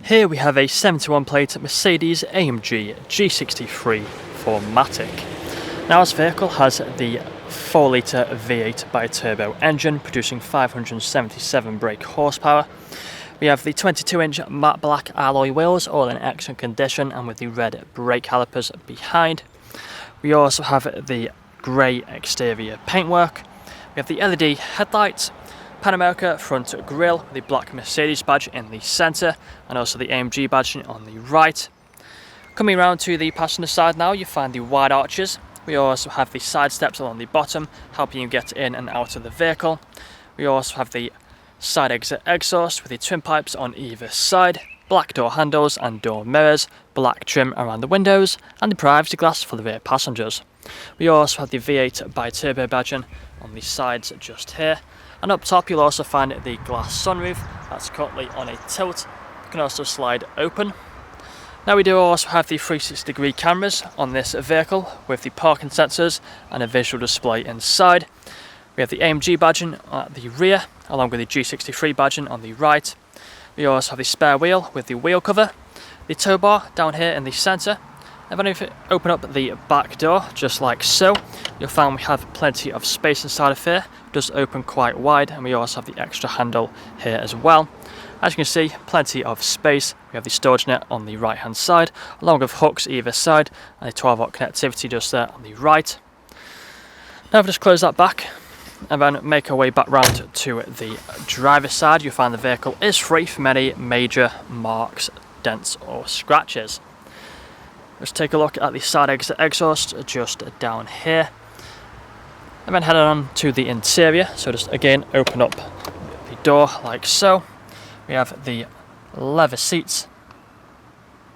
Here we have a 71 plate Mercedes-AMG G63 4MATIC. Now this vehicle has the 4-litre V8 bi-turbo engine producing 577 brake horsepower. We have the 22-inch matte black alloy wheels, all in excellent condition and with the red brake calipers behind. We also have the grey exterior paintwork. We have the LED headlights, Pan America front grille with the black Mercedes badge in the centre and also the AMG badge on the right. Coming around to the passenger side now, you find the wide arches. We also have the side steps along the bottom, helping you get in and out of the vehicle. We also have the side exit exhaust with the twin pipes on either side, black door handles and door mirrors, black trim around the windows, and the privacy glass for the rear passengers. We also have the V8 bi-turbo badging on the sides just here. And up top you'll also find the glass sunroof that's currently on a tilt. It can also slide open. Now we do also have the 360-degree cameras on this vehicle with the parking sensors and a visual display inside. We have the AMG badging at the rear along with the G63 badging on the right. We also have the spare wheel with the wheel cover, the tow bar down here in the centre. And then if you open up the back door just like so, you'll find we have plenty of space inside of here. It does open quite wide, and we also have the extra handle here as well. As you can see, plenty of space. We have the storage net on the right hand side along with hooks either side and a 12-volt connectivity just there on the right. Now if we just close that back and then make our way back round to the driver's side, you'll find the vehicle is free from any major marks, dents or scratches. Let's take a look at the side exit exhaust just down here. And then head on to the interior. So just again open up the door like so. We have the leather seats,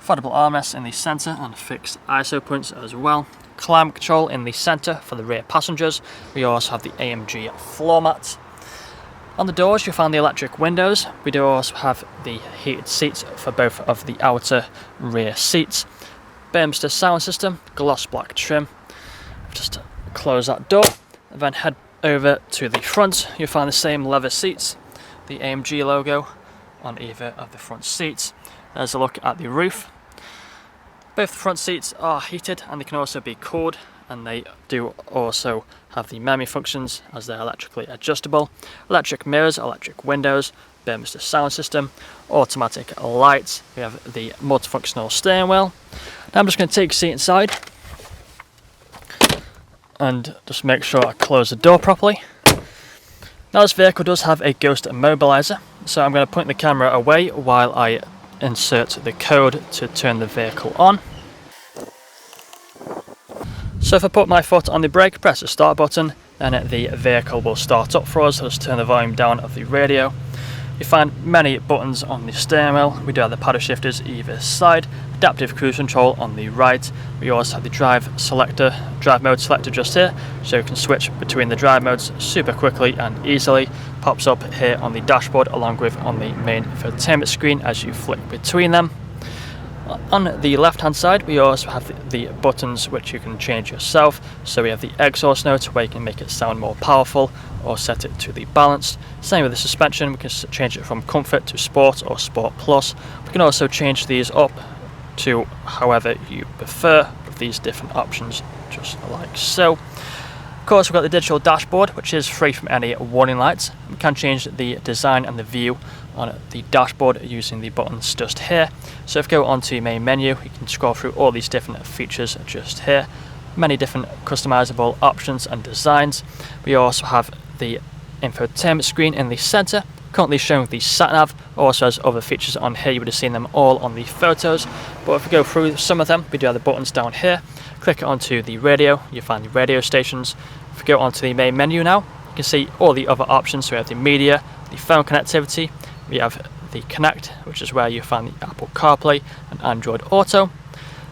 foldable armrests in the centre and fixed ISO points as well. Climate control in the centre for the rear passengers. We also have the AMG floor mats. On the doors you'll find the electric windows. We do also have the heated seats for both of the outer rear seats. MERCEDES sound system, gloss black trim. Just close that door and then head over to the front. You'll find the same leather seats, the AMG logo on either of the front seats. There's a look at the roof. Both the front seats are heated and they can also be cooled, and they do also have the memory functions as they're electrically adjustable. Electric mirrors, electric windows, MERCEDES sound system, automatic lights. We have the multifunctional steering wheel. Now I'm just going to take a seat inside and just make sure I close the door properly. Now this vehicle does have a ghost immobilizer, so I'm going to point the camera away while I insert the code to turn the vehicle on. So if I put my foot on the brake, press the start button, then the vehicle will start up for us. I'll just turn the volume down of the radio. You find many buttons on the steering wheel. We do have the paddle shifters either side, adaptive cruise control on the right. We also have the drive mode selector just here, so you can switch between the drive modes super quickly and easily. Pops up here on the dashboard along with on the main infotainment screen as you flick between them. On the left hand side we also have the buttons which you can change yourself. So we have the exhaust note where you can make it sound more powerful or set it to the balanced. Same with the suspension, we can change it from comfort to sport or sport plus. We can also change these up to however you prefer with these different options just like so. Of course we've got the digital dashboard which is free from any warning lights. We can change the design and the view on the dashboard using the buttons just here. So if you go onto your main menu, you can scroll through all these different features just here. Many different customizable options and designs. We also have the infotainment screen in the centre, currently showing the sat-nav. Also has other features on here, you would have seen them all on the photos. But if we go through some of them, we do have the buttons down here. Click onto the radio, you find the radio stations. If we go onto the main menu now, you can see all the other options. So we have the media, the phone connectivity, we have the Connect, which is where you find the Apple CarPlay and Android Auto.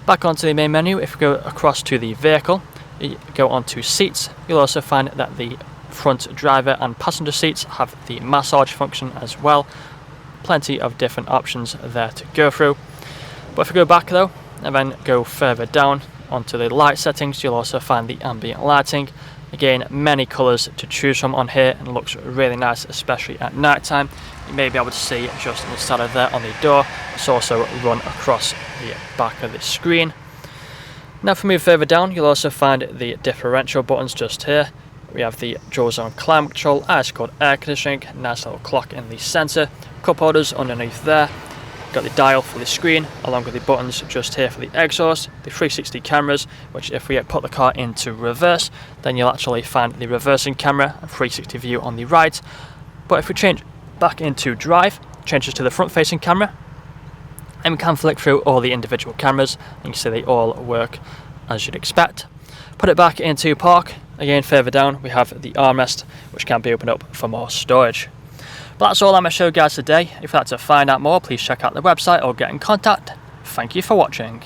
Back onto the main menu, if we go across to the vehicle, you go onto seats, you'll also find that the front driver and passenger seats have the massage function as well. Plenty of different options there to go through. But if we go back though, and then go further down onto the light settings, you'll also find the ambient lighting. Again, many colours to choose from on here, and it looks really nice, especially at night time. You may be able to see just inside of there on the door. It's also run across the back of the screen. Now if we move further down, you'll also find the differential buttons just here. We have the dual zone climate control, ice cold air conditioning, nice little clock in the centre, cup holders underneath there. Got the dial for the screen, along with the buttons just here for the exhaust, the 360 cameras, which if we put the car into reverse, then you'll actually find the reversing camera and 360 view on the right. But if we change back into drive, changes to the front facing camera, and we can flick through all the individual cameras, and you can see they all work as you'd expect. Put it back into park, again further down we have the armrest, which can be opened up for more storage. But that's all I'm going to show you guys today. If you'd like to find out more, please check out the website or get in contact. Thank you for watching.